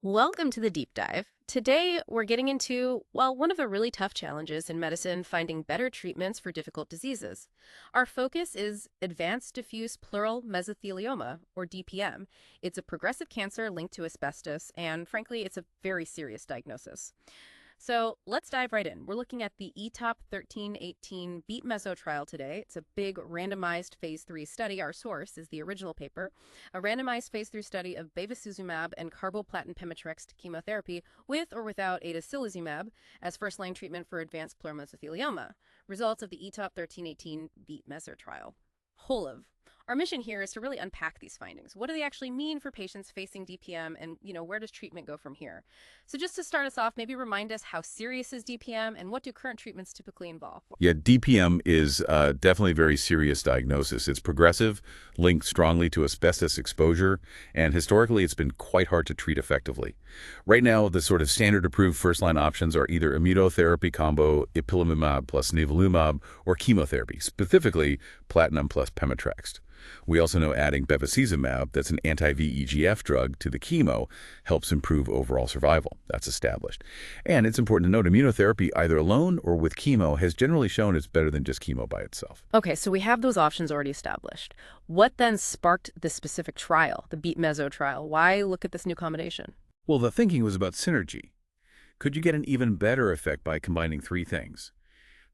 Welcome to the deep dive. Today, we're getting into, well, one of the really tough challenges in medicine, finding better treatments for difficult diseases. Our focus is advanced diffuse pleural mesothelioma, or DPM. It's a progressive cancer linked to asbestos, and frankly, it's a very serious diagnosis. So let's dive right in. We're looking at the ETOP 1318 Beat Meso trial today. It's a big randomized phase 3 study. Our source is the original paper, a randomized phase 3 study of bevacizumab and carboplatin pemetrexed chemotherapy with or without atezolizumab as first-line treatment for advanced pleural mesothelioma. Results of the ETOP 1318 Beat Meso trial. Whole. Our mission here is to really unpack these findings. What do they actually mean for patients facing DPM, and where does treatment go from here? So just to start us off, maybe remind us, how serious is DPM and what do current treatments typically involve? Yeah, DPM is definitely a very serious diagnosis. It's progressive, linked strongly to asbestos exposure, and historically it's been quite hard to treat effectively. Right now, the sort of standard approved first-line options are either immunotherapy combo, ipilimumab plus nivolumab, or chemotherapy, specifically platinum plus pemetrexed. We also know adding bevacizumab, that's an anti-VEGF drug, to the chemo helps improve overall survival. That's established. And it's important to note immunotherapy, either alone or with chemo, has generally shown it's better than just chemo by itself. Okay, so we have those options already established. What then sparked this specific trial, the Beat Meso trial? Why look at this new combination? Well, the thinking was about synergy. Could you get an even better effect by combining three things?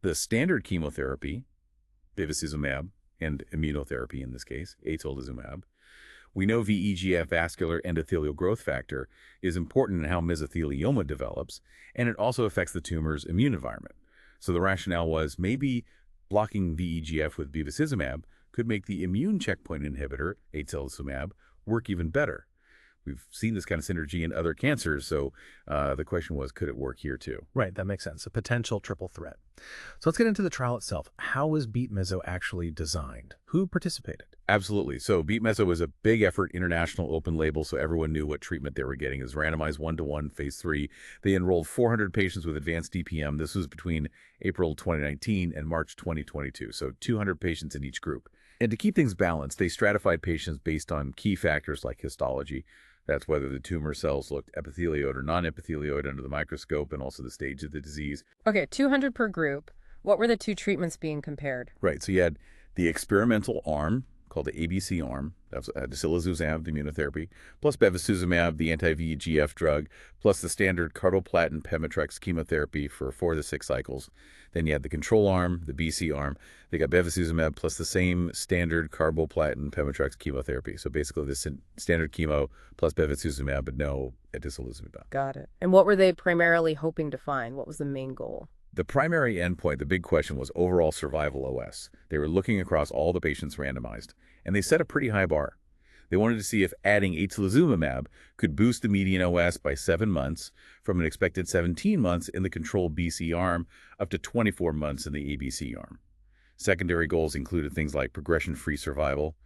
The standard chemotherapy, bevacizumab, and immunotherapy in this case, atezolizumab. We know VEGF, vascular endothelial growth factor, is important in how mesothelioma develops, and it also affects the tumor's immune environment. So the rationale was maybe blocking VEGF with bevacizumab could make the immune checkpoint inhibitor, atezolizumab, work even better. We've seen this kind of synergy in other cancers, so the question was, could it work here too? Right, that makes sense. A potential triple threat. So let's get into the trial itself. How was Beat Meso actually designed? Who participated? Absolutely. So Beat Meso was a big effort, international open label, so everyone knew what treatment they were getting. It was randomized 1-to-1, phase 3. They enrolled 400 patients with advanced DPM. This was between April 2019 and March 2022, so 200 patients in each group. And to keep things balanced, they stratified patients based on key factors like histology. That's whether the tumor cells looked epithelioid or non-epithelioid under the microscope, and also the stage of the disease. Okay, 200 per group. What were the two treatments being compared? Right, so you had the experimental arm, called the ABC arm, that's atezolizumab, the immunotherapy, plus bevacizumab, the anti-VEGF drug, plus the standard carboplatin pemetrexed chemotherapy for 4 to 6 cycles. Then you had the control arm, the BC arm. They got bevacizumab plus the same standard carboplatin pemetrexed chemotherapy. So basically this standard chemo plus bevacizumab, but no atezolizumab. Got it. And what were they primarily hoping to find? What was the main goal? The primary endpoint, the big question, was overall survival OS. They were looking across all the patients randomized, and they set a pretty high bar. They wanted to see if adding atezolizumab could boost the median OS by 7 months from an expected 17 months in the control BC arm up to 24 months in the ABC arm. Secondary goals included things like progression-free survival,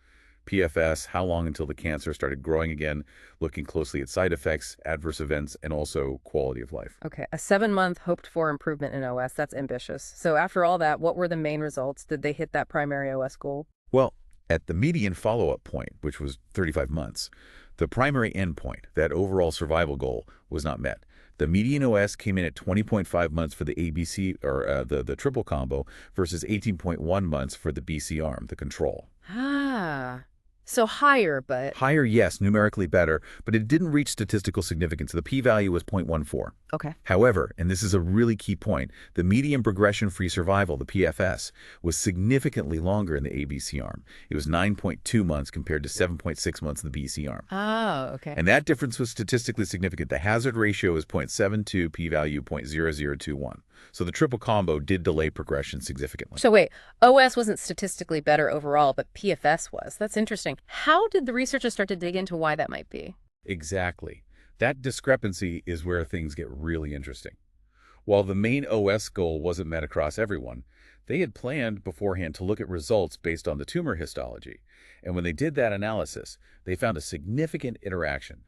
PFS, how long until the cancer started growing again, looking closely at side effects, adverse events, and also quality of life. Okay, a 7-month hoped-for improvement in OS. That's ambitious. So after all that, what were the main results? Did they hit that primary OS goal? Well, at the median follow-up point, which was 35 months, the primary endpoint, that overall survival goal, was not met. The median OS came in at 20.5 months for the ABC, or the triple combo, versus 18.1 months for the BC arm, the control. Ah, so higher, but... Higher, yes, numerically better, but it didn't reach statistical significance. The p-value was 0.14. Okay. However, and this is a really key point, the median progression-free survival, the PFS, was significantly longer in the ABC arm. It was 9.2 months compared to 7.6 months in the BC arm. Oh, okay. And that difference was statistically significant. The hazard ratio is 0.72, p-value 0.0021. So the triple combo did delay progression significantly. So wait, OS wasn't statistically better overall, but PFS was. That's interesting. How did the researchers start to dig into why that might be? Exactly. That discrepancy is where things get really interesting. While the main OS goal wasn't met across everyone, they had planned beforehand to look at results based on the tumor histology. And when they did that analysis, they found a significant interaction.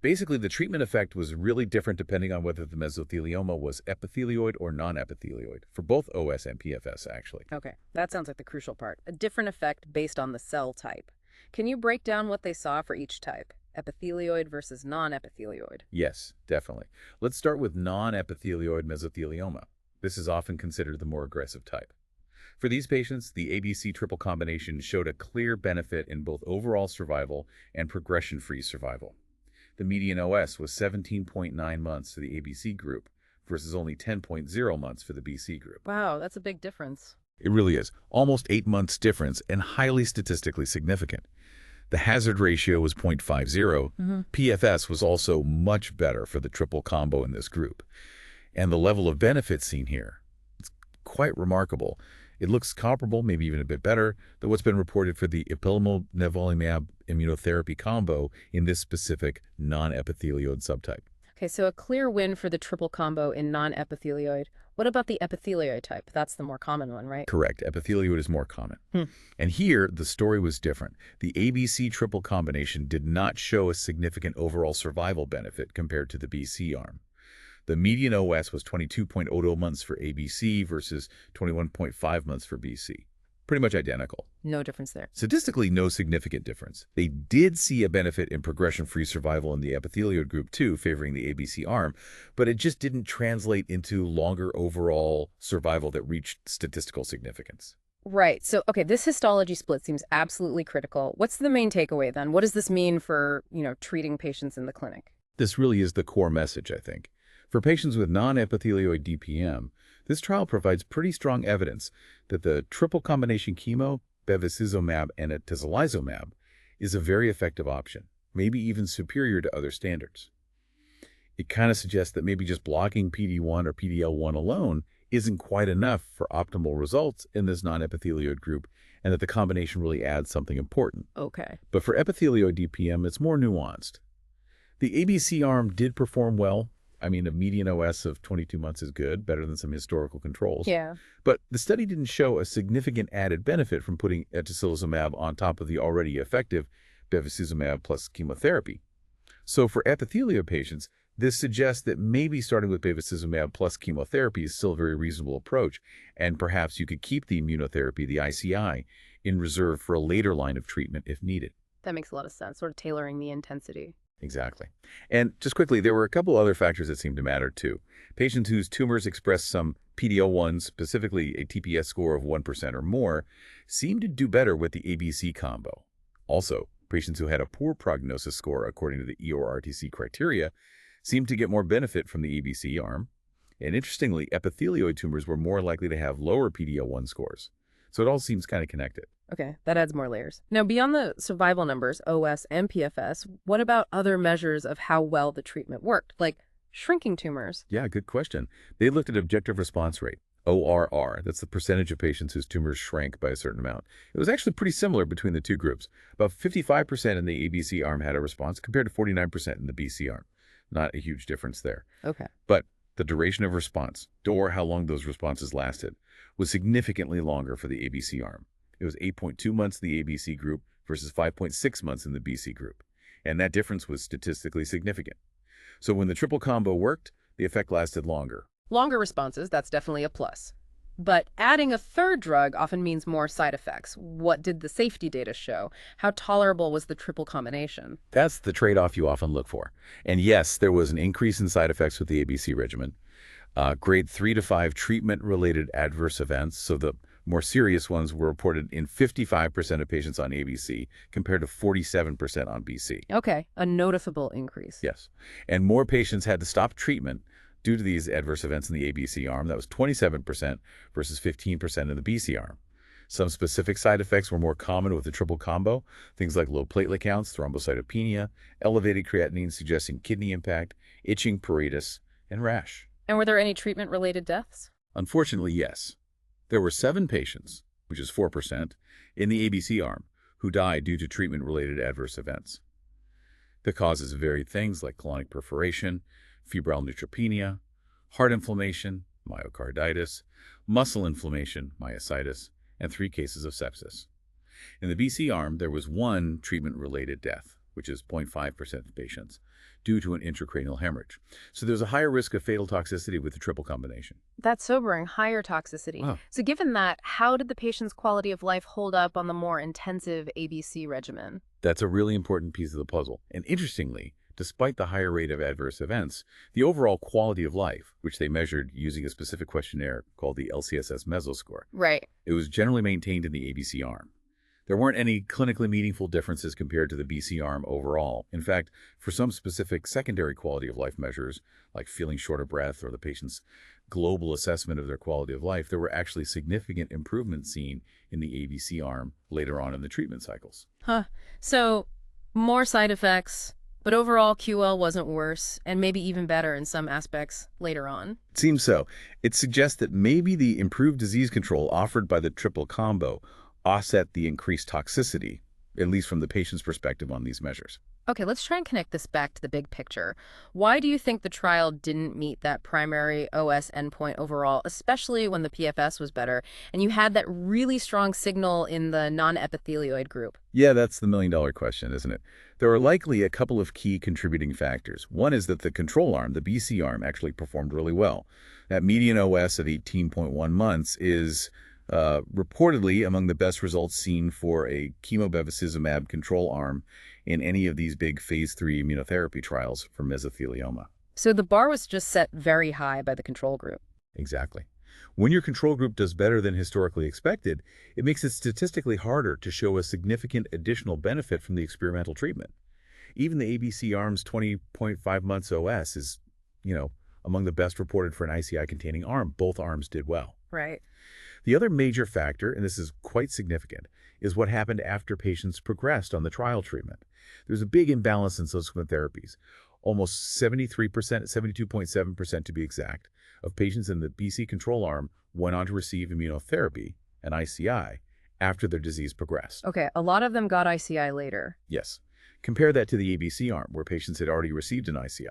Basically, the treatment effect was really different depending on whether the mesothelioma was epithelioid or non-epithelioid, for both OS and PFS, actually. Okay, that sounds like the crucial part. A different effect based on the cell type. Can you break down what they saw for each type? epithelioid versus non-epithelioid. Yes, definitely. Let's start with non-epithelioid mesothelioma. This is often considered the more aggressive type. For these patients, the ABC triple combination showed a clear benefit in both overall survival and progression-free survival. The median OS was 17.9 months for the ABC group versus only 10.0 months for the BC group. Wow, that's a big difference. It really is. Almost 8 months difference and highly statistically significant. The hazard ratio was 0.50. PFS was also much better for the triple combo in this group. And the level of benefit seen here, it's quite remarkable. It looks comparable, maybe even a bit better, than what's been reported for the ipilimumab immunotherapy combo in this specific non-epithelioid subtype. Okay, so a clear win for the triple combo in non-epithelioid. What about the epithelioid type? That's the more common one, right? Correct. Epithelioid is more common. And here, the story was different. The ABC triple combination did not show a significant overall survival benefit compared to the BC arm. The median OS was 22.00 months for ABC versus 21.5 months for BC. Pretty much identical. No difference there. Statistically, no significant difference. They did see a benefit in progression-free survival in the epithelioid group too, favoring the ABC arm, but it just didn't translate into longer overall survival that reached statistical significance. Right. So, okay, this histology split seems absolutely critical. What's the main takeaway then? What does this mean for, treating patients in the clinic? This really is the core message, I think. For patients with non-epithelioid DPM, this trial provides pretty strong evidence that the triple combination chemo, bevacizumab, and atezolizumab is a very effective option, maybe even superior to other standards. It kind of suggests that maybe just blocking PD-1 or PD-L1 alone isn't quite enough for optimal results in this non-epithelioid group, and that the combination really adds something important. Okay. But for epithelioid DPM, it's more nuanced. The ABC arm did perform well. I mean, a median OS of 22 months is good, better than some historical controls. Yeah. But the study didn't show a significant added benefit from putting atezolizumab on top of the already effective bevacizumab plus chemotherapy. So for epithelial patients, this suggests that maybe starting with bevacizumab plus chemotherapy is still a very reasonable approach, and perhaps you could keep the immunotherapy, the ICI, in reserve for a later line of treatment if needed. That makes a lot of sense, sort of tailoring the intensity. Exactly. And just quickly, there were a couple other factors that seemed to matter too. Patients whose tumors expressed some PD-L1, specifically a TPS score of 1% or more, seemed to do better with the ABC combo. Also, patients who had a poor prognosis score according to the EORTC criteria seemed to get more benefit from the ABC arm. And interestingly, epithelioid tumors were more likely to have lower PD-L1 scores. So it all seems kind of connected. Okay, that adds more layers. Now, beyond the survival numbers, OS and PFS, what about other measures of how well the treatment worked, like shrinking tumors? Yeah, good question. They looked at objective response rate, ORR. That's the percentage of patients whose tumors shrank by a certain amount. It was actually pretty similar between the two groups. About 55% in the ABC arm had a response compared to 49% in the BC arm. Not a huge difference there. Okay. But the duration of response, or how long those responses lasted, was significantly longer for the ABC arm. It was 8.2 months in the ABC group versus 5.6 months in the BC group. And that difference was statistically significant. So when the triple combo worked, the effect lasted longer. Longer responses, that's definitely a plus. But adding a third drug often means more side effects. What did the safety data show? How tolerable was the triple combination? That's the trade-off you often look for. And yes, there was an increase in side effects with the ABC regimen. Grade 3 to 5 treatment-related adverse events, so the more serious ones were reported in 55% of patients on ABC compared to 47% on BC. Okay, a noticeable increase. Yes. And more patients had to stop treatment due to these adverse events in the ABC arm. That was 27% versus 15% in the BC arm. Some specific side effects were more common with the triple combo, things like low platelet counts, thrombocytopenia, elevated creatinine suggesting kidney impact, itching, pruritus, and rash. And were there any treatment-related deaths? Unfortunately, yes. There were 7 patients, which is 4%, in the ABC arm who died due to treatment-related adverse events. The causes varied things like colonic perforation, febrile neutropenia, heart inflammation, myocarditis, muscle inflammation, myositis, and 3 cases of sepsis. In the BC arm, there was 1 treatment-related death, which is 0.5% of patients, due to an intracranial hemorrhage. So there's a higher risk of fatal toxicity with the triple combination. That's sobering, higher toxicity. Wow. So given that, how did the patient's quality of life hold up on the more intensive ABC regimen? That's a really important piece of the puzzle. And interestingly, despite the higher rate of adverse events, the overall quality of life, which they measured using a specific questionnaire called the LCSS meso score, Right. it was generally maintained in the ABC arm. There weren't any clinically meaningful differences compared to the BC arm overall. In fact, for some specific secondary quality of life measures, like feeling short of breath or the patient's global assessment of their quality of life, there were actually significant improvements seen in the ABC arm later on in the treatment cycles. Huh. So, more side effects, but overall QL wasn't worse, and maybe even better in some aspects later on. It seems so. It suggests that maybe the improved disease control offered by the triple combo offset the increased toxicity, at least from the patient's perspective on these measures. Okay, let's try and connect this back to the big picture. Why do you think the trial didn't meet that primary OS endpoint overall, especially when the PFS was better and you had that really strong signal in the non-epithelioid group? Yeah, that's the million-dollar question, isn't it? There are likely a couple of key contributing factors. One is that the control arm, the BC arm, actually performed really well. That median OS of 18.1 months is reportedly among the best results seen for a chemo-bevacizumab control arm in any of these big phase 3 immunotherapy trials for mesothelioma. So the bar was just set very high by the control group. Exactly. When your control group does better than historically expected, it makes it statistically harder to show a significant additional benefit from the experimental treatment. Even the ABC arm's 20.5 months OS is, among the best reported for an ICI-containing arm. Both arms did well. Right. The other major factor, and this is quite significant, is what happened after patients progressed on the trial treatment. There's a big imbalance in subsequent therapies. Almost 73%, 72.7% to be exact, of patients in the BC control arm went on to receive immunotherapy, an ICI, after their disease progressed. Okay, a lot of them got ICI later. Yes. Compare that to the ABC arm, where patients had already received an ICI.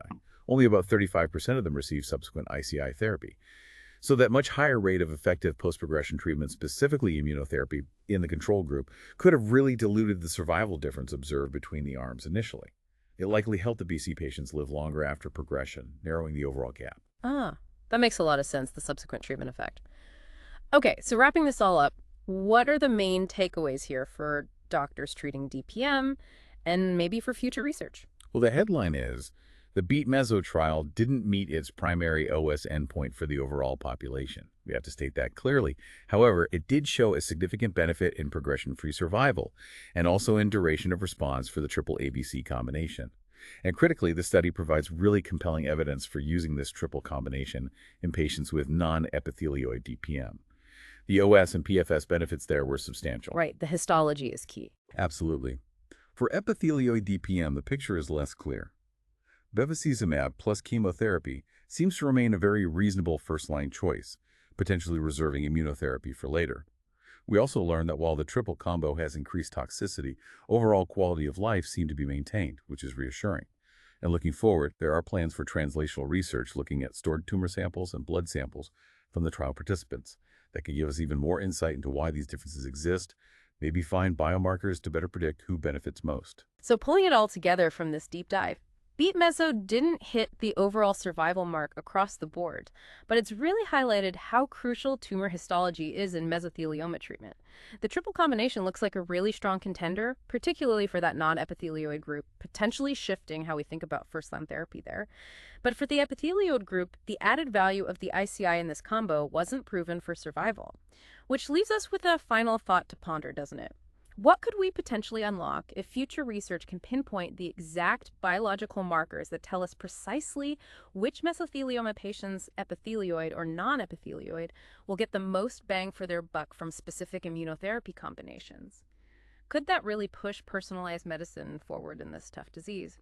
Only about 35% of them received subsequent ICI therapy. So that much higher rate of effective post-progression treatment, specifically immunotherapy, in the control group, could have really diluted the survival difference observed between the arms initially. It likely helped the BC patients live longer after progression, narrowing the overall gap. Ah, that makes a lot of sense, the subsequent treatment effect. Okay, so wrapping this all up, what are the main takeaways here for doctors treating DPM and maybe for future research? Well, the headline is, the BEAT Meso trial didn't meet its primary OS endpoint for the overall population. We have to state that clearly. However, it did show a significant benefit in progression-free survival and also in duration of response for the triple ABC combination. And critically, the study provides really compelling evidence for using this triple combination in patients with non-epithelioid DPM. The OS and PFS benefits there were substantial. Right, the histology is key. Absolutely. For epithelioid DPM, the picture is less clear. Bevacizumab plus chemotherapy seems to remain a very reasonable first-line choice, potentially reserving immunotherapy for later. We also learned that while the triple combo has increased toxicity, overall quality of life seemed to be maintained, which is reassuring. And looking forward, there are plans for translational research looking at stored tumor samples and blood samples from the trial participants that could give us even more insight into why these differences exist, maybe find biomarkers to better predict who benefits most. So pulling it all together from this deep dive, BEAT Meso didn't hit the overall survival mark across the board, but it's really highlighted how crucial tumor histology is in mesothelioma treatment. The triple combination looks like a really strong contender, particularly for that non-epithelioid group, potentially shifting how we think about first-line therapy there. But for the epithelioid group, the added value of the ICI in this combo wasn't proven for survival. Which leaves us with a final thought to ponder, doesn't it? What could we potentially unlock if future research can pinpoint the exact biological markers that tell us precisely which mesothelioma patients, epithelioid or non-epithelioid, will get the most bang for their buck from specific immunotherapy combinations? Could that really push personalized medicine forward in this tough disease?